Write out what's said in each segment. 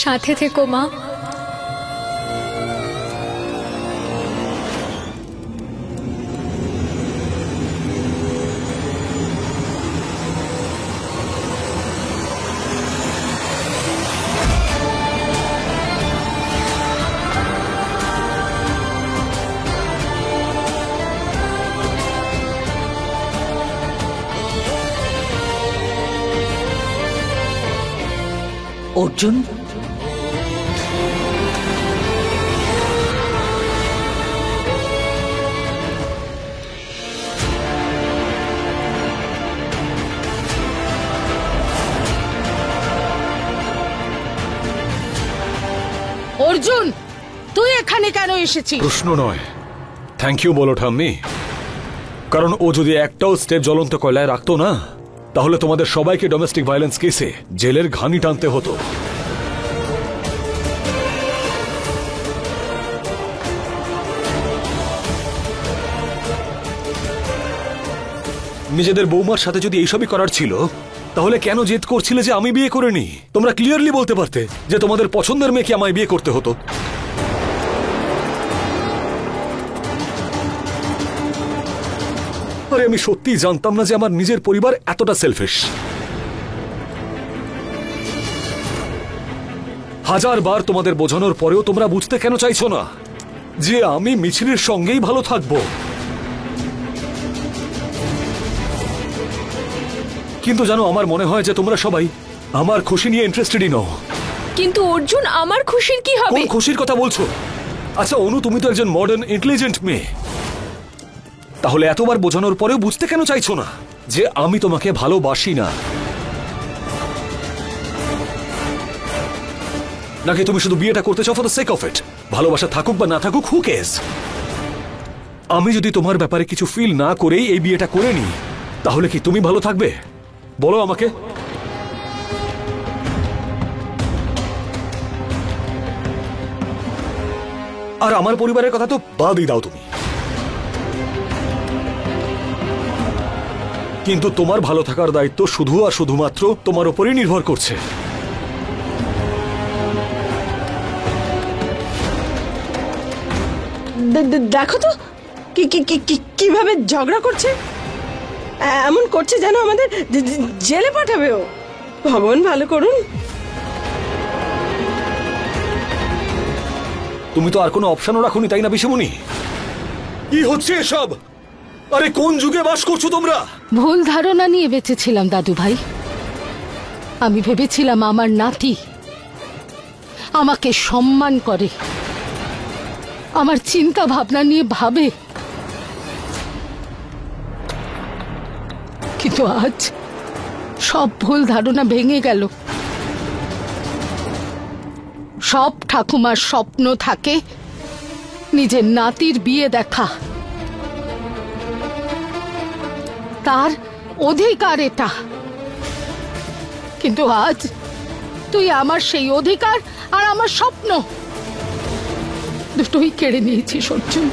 সাথে থেকো মা। অর্জুন, অর্জুন, তুই এখানে কেন এসেছিস? প্রশ্ন নয়, থ্যাংক ইউ বলো ঠাম্মি। কারণ ও যদি একটাও স্টেপ জ্বলন্ত কয়লায় রাখতো না, তাহলে তোমাদের সবাইকে ডোমেস্টিক ভায়োলেন্স কেসে জেলের ঘানি টানতে হতো। নিজেদের বৌমার সাথে যদি এইসবই করার ছিল, তাহলে কেন জেদ করছিলে যে আমি বিয়ে করিনি? তোমরা ক্লিয়ারলি বলতে পারতে যে তোমাদের পছন্দের মেয়েকে আমায় বিয়ে করতে হতো। আরে আমি সত্যিই জানতাম না যে আমার নিজের পরিবার এতটা সেলফিশ। হাজার বার তোমাদের বোঝানোর পরেও তোমরা বুঝতে কেন চাইছো না যে আমি মিছিলের সঙ্গেই ভালো থাকবো? কিন্তু জানো, আমার মনে হয় যে তোমরা সবাই আমার খুশি নিয়ে ইন্টারেস্টেডই নও। কিন্তু অর্জুন, আমার খুশির কি হবে? কোন খুশির কথা বলছো? আচ্ছা অনু, তুমি তো একজন মডার্ন ইন্টেলিজেন্ট মেয়ে, তাহলে এতবার বোঝানোর পরেও বুঝতে কেন চাইছো না যে আমি তোমাকে ভালোবাসি না? নাকি তুমি শুধু বিয়েটা করতে চাও for the sake of it? ভালোবাসা থাকুক বা না থাকুক, হু কেয়ারস? আমি যদি তোমার ব্যাপারে কিছু ফিল না করেই এই বিয়েটা করে নিই, তাহলে কি তুমি ভালো থাকবে? বলো আমাকে। আর আমার পরিবারের কথা তো বাদই দাও তুমি, কিন্তু তোমার ভালো থাকার দায়িত্ব শুধু আর শুধুমাত্র তোমার উপরই নির্ভর করছে। দেখো তো কিভাবে ঝগড়া করছে, এমন করছে যেন আমাদের জেলে পাঠাবে ও। ভগবান ভালো করুন। তুমি তো আর কোনো অপশনও রাখোনি, তাই না পিসিমণি? কি হচ্ছে এসব? আরে কোন যুগে বাস করছো তোমরা? ভুল ধারণা নিয়ে বেঁচেছিলাম দাদু ভাই। আমি ভেবেছিলাম আমার নাতি আমাকে সম্মান করে, আমার চিন্তা ভাবনা নিয়ে ভাবে, কিন্তু আজ সব ভুল ধারণা ভেঙে গেল। সব ঠাকুমার স্বপ্ন থাকে নিজের নাতির বিয়ে দেখা, তার অধিকার এটা। কিন্তু আজ তুই আমার সেই অধিকার আর আমার স্বপ্ন দুটোই কেড়ে নিয়েছিস অর্জুন।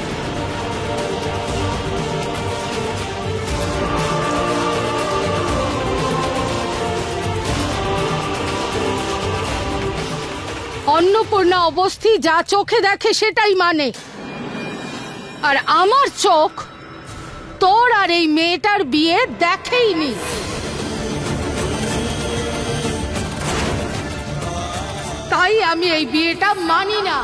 অন্নপূর্ণা অবস্থি যা চোখে দেখে সেটাই মানে, আর আমার চোখ তোর আর এই মেয়েটার বিয়ে দেখেইনি। তাই আমি এই বিয়েটা মানি না।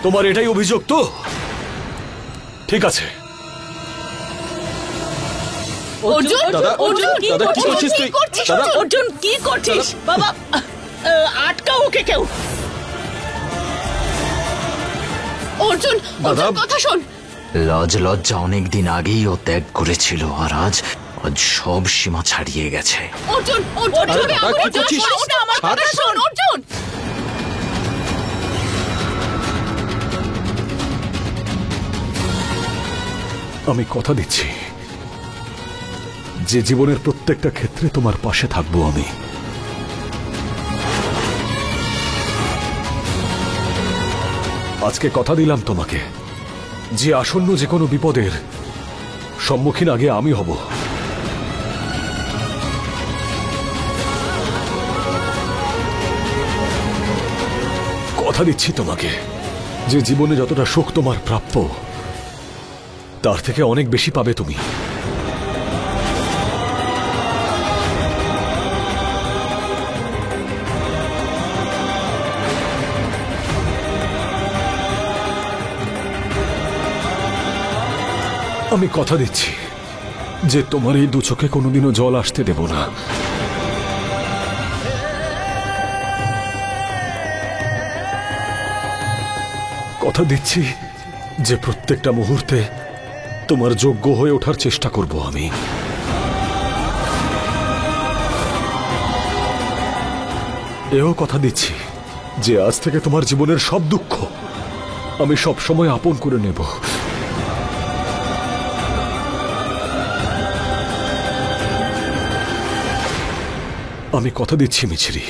তোমার এটাই অভিযোগ তো? ঠিক আছে। অর্জুন, অর্জুন কি করছিস তুই? দাদা, অর্জুন কি করছিস? বাবা, আটকা ওকে কেউ। অর্জুন, অর্জুন কথা শোন। লাজ লজ্জা অনেকদিন আগেই ও ত্যাগ করেছিল, আর আজ সব সীমা ছাড়িয়ে গেছে। অর্জুন, অর্জুন আমার কথা শোন। অর্জুন, আমি কথা দিচ্ছি যে জীবনের প্রত্যেকটা ক্ষেত্রে তোমার পাশে থাকবো আমি। আজকে কথা দিলাম তোমাকে যে আসন্ন যে কোনো বিপদের সম্মুখীন আগে আমি হব। কথা দিচ্ছি তোমাকে যে জীবনে যতটা সুখ তোমার প্রাপ্য তার থেকে অনেক বেশি পাবে তুমি। আমি কথা দিচ্ছি যে তোমার এই দু চোখে কোনোদিনও জল আসতে দেব না। কথা দিচ্ছি যে প্রত্যেকটা মুহূর্তে তোমার যোগ্য হয়ে ওঠার চেষ্টা করব আমি। এও কথা দিচ্ছি যে আজ থেকে তোমার জীবনের সব দুঃখ আমি সব সময় আপন করে নেব। আমি কথা দিচ্ছি মিছরি,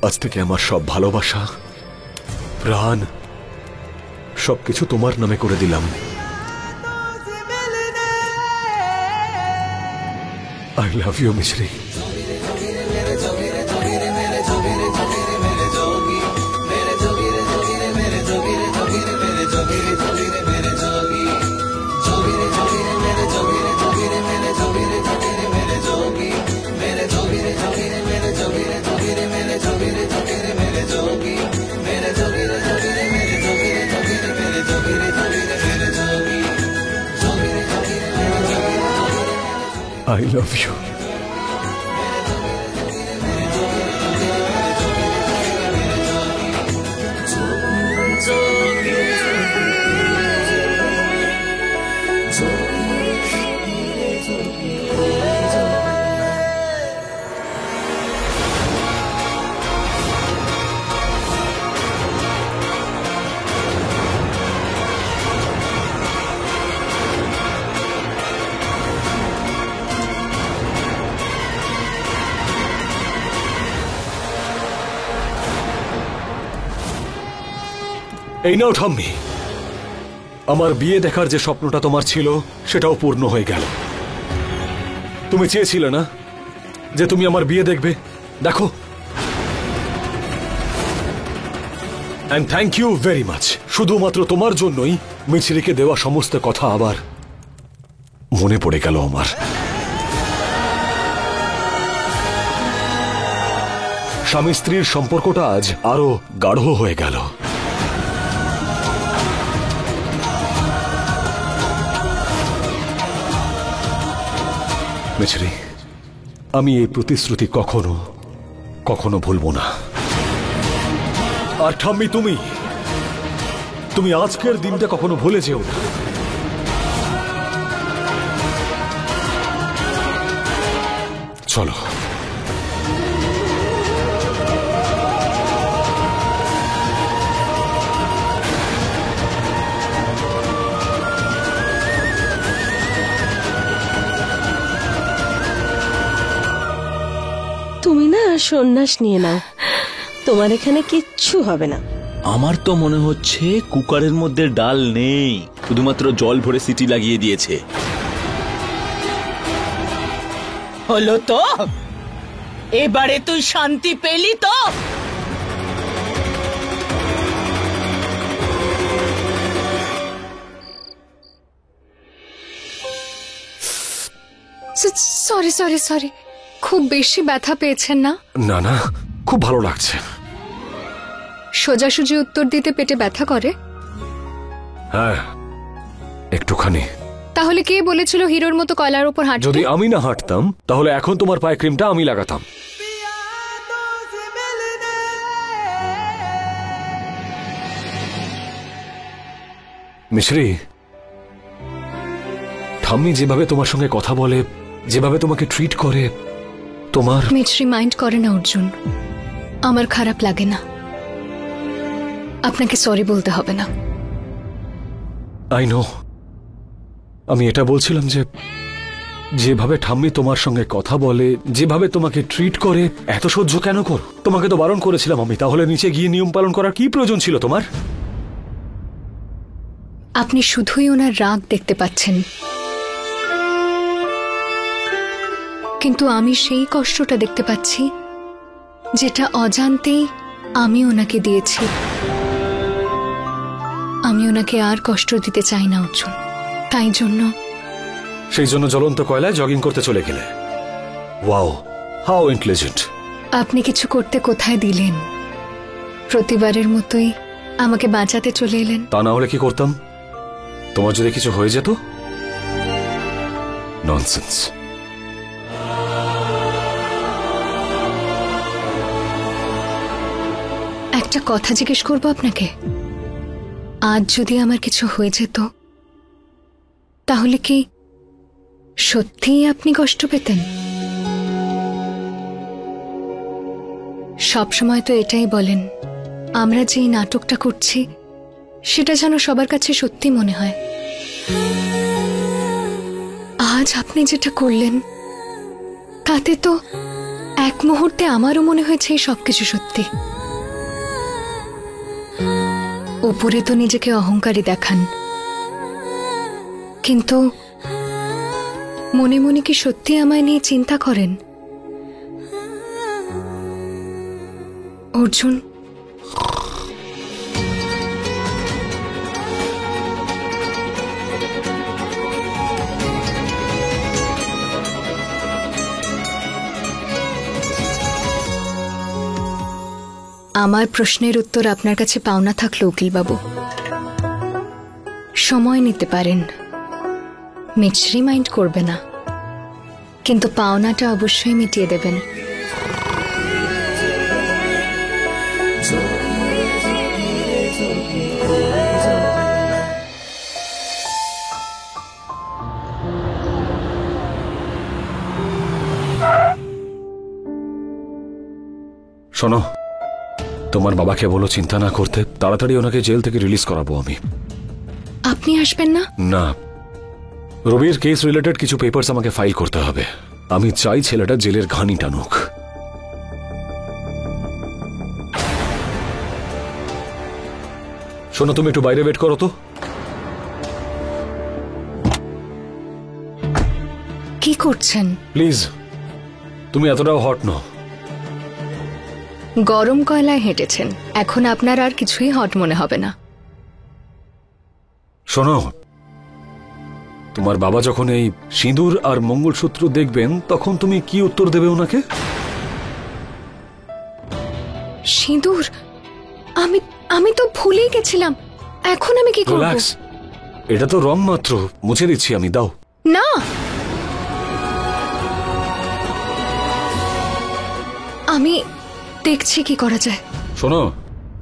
আজ থেকে আমার সব ভালোবাসা প্রাণ সবকিছু তোমার নামে করে দিলাম। আই লাভ ইউ মিছরি। I love you. এই নাও ঠাম্মি, আমার বিয়ে দেখার যে স্বপ্নটা তোমার ছিল সেটাও পূর্ণ হয়ে গেল। তুমি চেয়েছিলে না যে তুমি আমার বিয়ে দেখবে? দেখো, and thank you very much. শুধুমাত্র তোমার জন্যই মিছরিকে দেওয়া সমস্ত কথা আবার মনে পড়ে গেল আমার। স্বামী স্ত্রীর সম্পর্কটা আজ আরো গাঢ় হয়ে গেল। মিছরি, আমি এই প্রতিশ্রুতি কখনো কখনো ভুলবো না। আর ঠাম্মি, তুমি আজকের দিনটা কখনো ভুলে যেও না। চলো। তুমি না সন্ন্যাস নিয়ে নাও, তোমার এখানে কিচ্ছু হবে না। আমার তো মনে হচ্ছে কুকারের মধ্যে ডাল নেই, শুধুমাত্র জল ভরে সিটি লাগিয়ে দিয়েছে। হলো তো? এবারে তুই শান্তি পেলি তো? সরি সরি সরি, খুব বেশি ব্যথা পেয়েছেন না? না না, খুব ভালো লাগছে। সোজাসুজি উত্তর দিতে পেটে ব্যথা করে? হ্যাঁ, একটুখানি। তাহলে কে বলেছিল হিরোর মতো কয়লার উপর হাঁটতে? যদি আমি না হাঁটতাম তাহলে এখন তোমার পায়ে ক্রিমটা আমি লাগাতাম। মিছরি, ঠাম্মি যেভাবে তোমার সঙ্গে কথা বলে, যেভাবে তোমাকে ট্রিট করে, তোমার মিছরি মাইন্ড করে না অর্জুন, আমার খারাপ লাগে না। আপনাকে সরি বলতে হবে না। I know. আমি এটা বলছিলাম যে যেভাবে ঠাম্মি তোমার সঙ্গে কথা বলে, যেভাবে তোমাকে ট্রিট করে, এত সহ্য কেন করো? তোমাকে তো বারণ করেছিলাম আমি, তাহলে নিচে গিয়ে নিয়ম পালন করার কি প্রয়োজন ছিল তোমার? আপনি শুধুই ওনার রাগ দেখতে পাচ্ছেন, কিন্তু আমি সেই কষ্টটা দেখতে পাচ্ছি যেটা অজান্তেই আমি ওনাকে দিয়েছি। আমি ওনাকে আর কষ্ট দিতে চাই না অর্জুন, তাই জন্য। সেই জন্য জ্বলন্ত কয়লায় জগিং করতে চলে গেলে। Wow, how intelligent. আপনি কিছু করতে কোথায় দিলেন? প্রতিবারের মতোই আমাকে বাঁচাতে চলে এলেন। তা না হলে কি করতাম? তোমার যদি কিছু হয়ে যেত? ননসেন্স। একটা কথা জিজ্ঞেস করবো আপনাকে, আজ যদি আমার কিছু হয়ে যেত তাহলে কি সত্যিই আপনি কষ্ট পেতেন? সবসময় তো এটাই বলেন, আমরা যেই নাটকটা করছি সেটা যেন সবার কাছে সত্যি মনে হয়। আজ আপনি যেটা করলেন তাতে তো এক মুহূর্তে আমারও মনে হয়েছে এই সবকিছু সত্যি। উপরে তো নিজেকে অহংকারী দেখান, কিন্তু মনে মনে কি সত্যি আমায় নিয়ে চিন্তা করেন? অর্জুন, আমার প্রশ্নের উত্তর আপনার কাছে পাওনা থাকলো উকিলবাবু। সময় নিতে পারেন, মিছরি মাইন্ড করবে না, কিন্তু পাওনাটা অবশ্যই মিটিয়ে দেবেন। শোনো, তোমার বাবাকে বলো চিন্তা না করতে, তাড়াতাড়ি ওনাকে জেল থেকে রিলিজ করাবো আমি। আপনি আসবেন না? না, রবির কেস রিলেটেড কিছু পেপারস আমাকে ফাইল করতে হবে। আমি চাই ছেলেটা জেলের ঘানি টানুক। শোনো, তুমি একটু বাইরে ওয়েট করো তো। কি করছেন? প্লিজ, তুমি এতটাও হট নও। গরম কয়লায় হেঁটেছেন, এখন আপনার আর কিছুই হট মনে হবে না। শোনো, তোমার বাবা যখন এই সিঁদুর আর মঙ্গলসূত্র দেখবেন তখন তুমি কি উত্তর দেবে ওনাকে? সিঁদুর? আমি তো ভুলেই গেছিলাম, এখন আমি কি করব? রিল্যাক্স, এটা তো রং মাত্র, মুছে দিচ্ছি আমি, দাও। না, আমি দেখছি কি করা যায়। শোনো,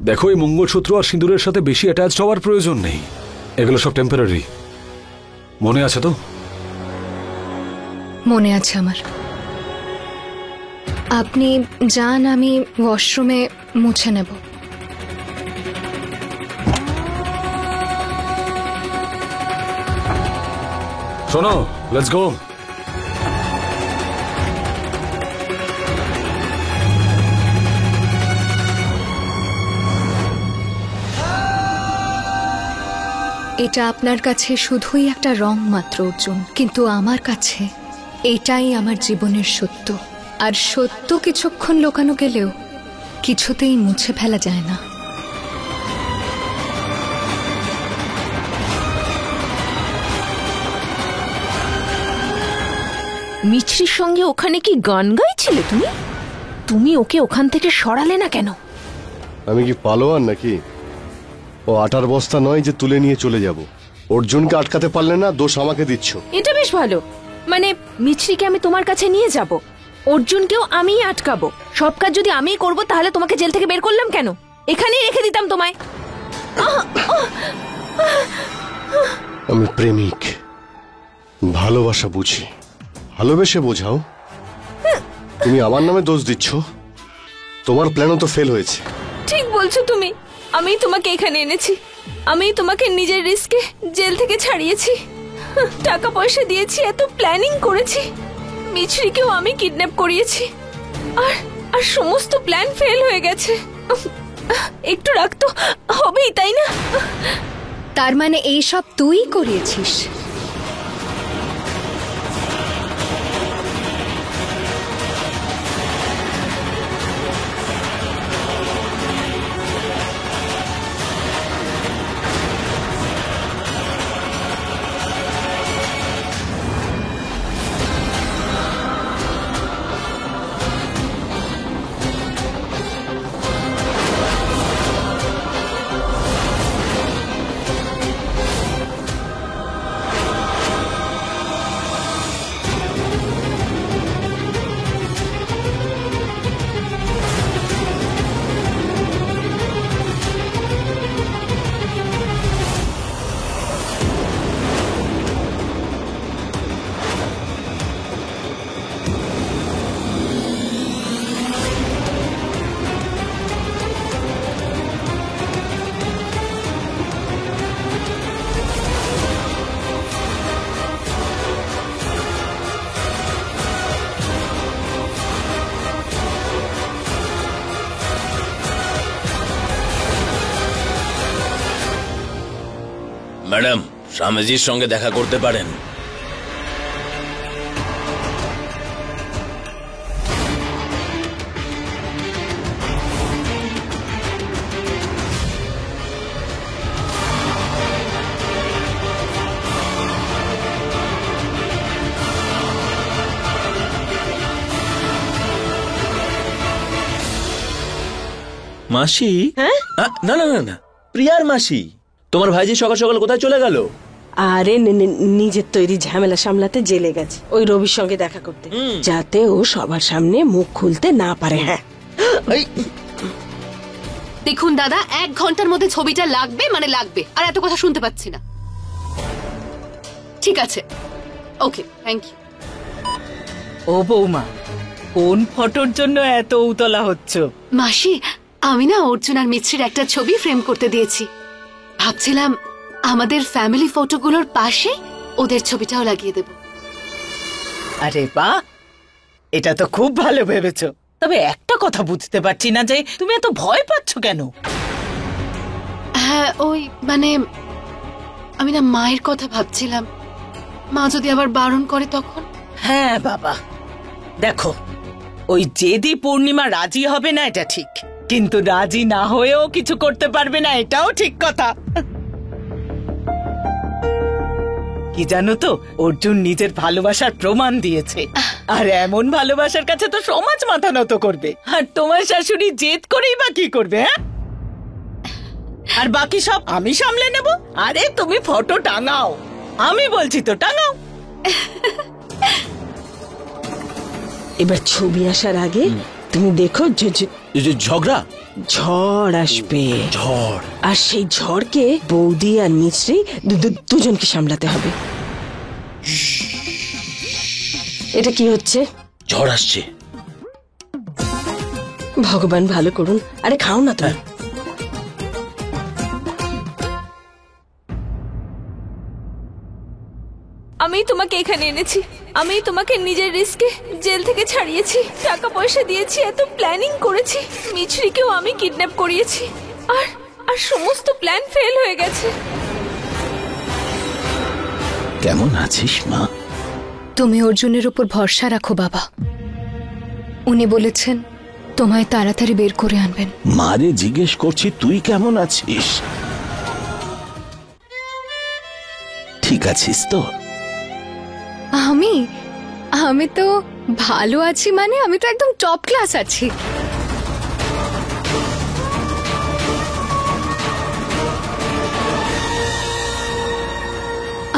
দেখো, এই মঙ্গলসূত্র আর সিঁদুরের সাথে বেশি অ্যাটাচড হওয়ার প্রয়োজন নেই, এগুলো সব টেম্পোরারি। মনে আছে তো? মনে আছে আমার। আপনি যান, আমি ওয়াশরুমে মুছে নেব। শোনো, লেটস গো। এটা আপনার কাছে শুধুই একটা রং মাত্র অর্জুন, কিন্তু আমার কাছে এটাই আমার জীবনের সত্য। আর সত্য কিছুক্ষণ লোকানো গেলেও কিছুতেই মুছে ফেলা যায় না। মিছরির সঙ্গে ওখানে কি গান গাইছিলে তুমি? তুমি ওকে ওখান থেকে সরালে না কেন? আমি কি পালোয়ান নাকি? ও আটার বস্তা নয় যে তুলে নিয়ে চলে যাব। অর্জুনকে আটকাতে পারলে না, দোষ আমাকে দিচ্ছ। এটা বেশ ভালো, মানে মিছরিকে আমি তোমার কাছে নিয়ে যাব, অর্জুনকেও আমিই আটকাবো। সব কাজ যদি আমিই করব তাহলে তোমাকে জেল থেকে বের করলাম কেন? এখানেই রেখে দিতাম তোমায়। আমি প্রেমিক, ভালোবাসা বুঝি, ভালোবেসে বোঝাও। তুমি আমার নামে দোষ দিচ্ছ, তোমার প্ল্যানও তো ফেল হয়েছে। ঠিক বলছো তুমি, আমি তোমাকে এখানে এনেছি, আমি তোমাকে নিজের রিস্কে জেল থেকে ছাড়িয়েছি, টাকা পয়সা দিয়েছি, এত প্ল্যানিং করেছি, মিছরিকেও আমি কিডন্যাপ করিয়েছি, আর সমস্ত প্ল্যান ফেল হয়ে গেছে। একটু রাগ তো হবেই, তাই না? তার মানে এই সব তুই করিয়েছিস? ম্যাডাম, স্বামীজির সঙ্গে দেখা করতে পারেন। মাসি? না না না না, প্রিয়ার মাসি। তোমার ভাইজি সকাল সকাল কোথায় চলে গেল? আরে নিজের তৈরি ঝামেলা সামলাতে জেলে গেছে ওই রবির সঙ্গে দেখা করতে, যাতে ও সবার সামনে মুখ খুলতে না পারে। হ্যাঁ, দেখুন দাদা, 1 ঘন্টার মধ্যে ছবিটা লাগবে মানে লাগবে, আর এত কথা শুনতে পাচ্ছি না। ঠিক আছে, ওকে, থ্যাংক ইউ। ও বৌমা, কোন ফটোর জন্য এত উতলা হচ্ছ? মাসি, আমি না অর্জুন আর মিছরির একটা ছবি ফ্রেম করতে দিয়েছি। ভাবছিলাম আমাদের ফ্যামিলি ফটোগুলোর পাশে ওদের ছবিটাও লাগিয়ে দেব। আরে বাহ, এটা তো খুব ভালো ভেবেছো। তবে একটা কথা বুঝতে পারছি না যে তুমি এত ভয় পাচ্ছ কেন? হ্যাঁ, ওই মানে আমি না মায়ের কথা ভাবছিলাম, মা যদি আবার বারণ করে তখন। হ্যাঁ বাবা, দেখো, ওই জেদি পূর্ণিমা রাজি হবে না এটা ঠিক, কিন্তু রাজি না হয়েও কিছু করতে পারবে না এটাও ঠিক কথা। কি জানো তো, অর্জুন নিজের ভালোবাসার প্রমাণ দিয়েছে, আর এমন ভালোবাসার কাছে তো সমাজ মাথা নত করবে। আর তোমার শাশুড়ি জেদ করেই বা কি করবে? হ্যাঁ, আর বাকি সব আমি সামলে নেব। আরে তুমি ফটো টাঙাও, আমি বলছি তো টাঙাও। এবার ছবি আসার আগে তুমি দেখো ঝগড়া ঝড় আসবে, ঝড়, আর সেই ঝড়কে বৌদি আর মিছরি দুজনকে সামলাতে হবে। এটা কি হচ্ছে? ঝড় আসছে। ভগবান ভালো করুন। আরে খাও না তুমি। আমি তোমাকে এখানে এনেছি, আমি তোমাকে নিজের রিস্কে জেল থেকে ছাড়িয়েছি, টাকা পয়সা দিয়েছি, এত প্ল্যানিং করেছি, মিছরিকেও আমি কিডন্যাপ করিয়েছি, আর আর সমস্ত প্ল্যান ফেল হয়ে গেছে। কেমন আছিস মা? তুমি অর্জুনের উপর ভরসা রাখো বাবা, উনি বলেছেন তোমায় তাড়াতাড়ি বের করে আনবেন। মারে জিজ্ঞেস করছি তুই কেমন আছিস? ঠিক আছিস তো? আমি তো ভালো আছি, মানে আমি তো একদম টপ ক্লাস আছি।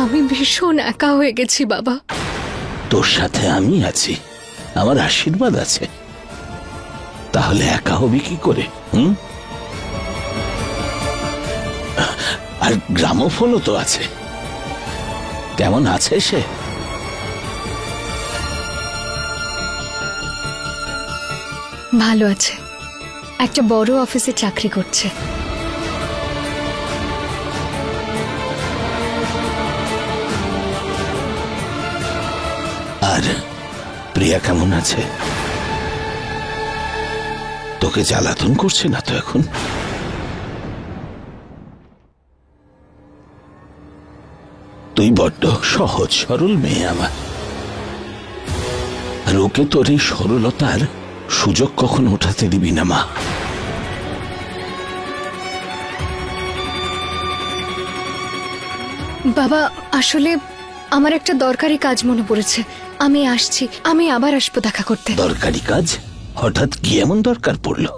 আমি ভীষণ একা হয়ে গেছি বাবা। তোর সাথে আমি আছি, আমার আশীর্বাদ আছে, তাহলে একা হবি কি করে? আর গ্রামোফোনও তো আছে, কেমন আছে সে? ভালো আছে, একটা বড় অফিসে চাকরি করছে। আর প্রিয়া কেমন আছে? তোকে জ্বালাতন করছে না তো এখন? তুই বড্ড সহজ সরল মেয়ে আমার, আর ওকে তোর এই সরলতার সুযোগ কখনো উঠাতে দিবি না মা। বাবা, আসলে আমার একটা দরকারি কাজ মনে পড়েছে, আমি আসছি, আমি আবার আসবো দেখা করতে। দরকারি কাজ? হঠাৎ কি এমন দরকার পড়লো?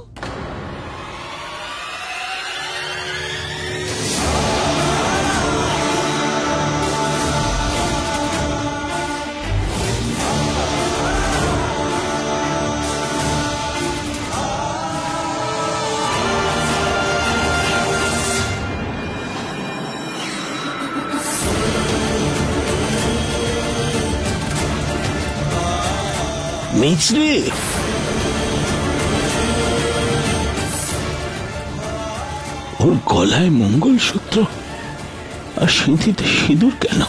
মিছরি, ওর গলায় মঙ্গলসূত্র আর সিঁথিতে সিঁদুর কেন?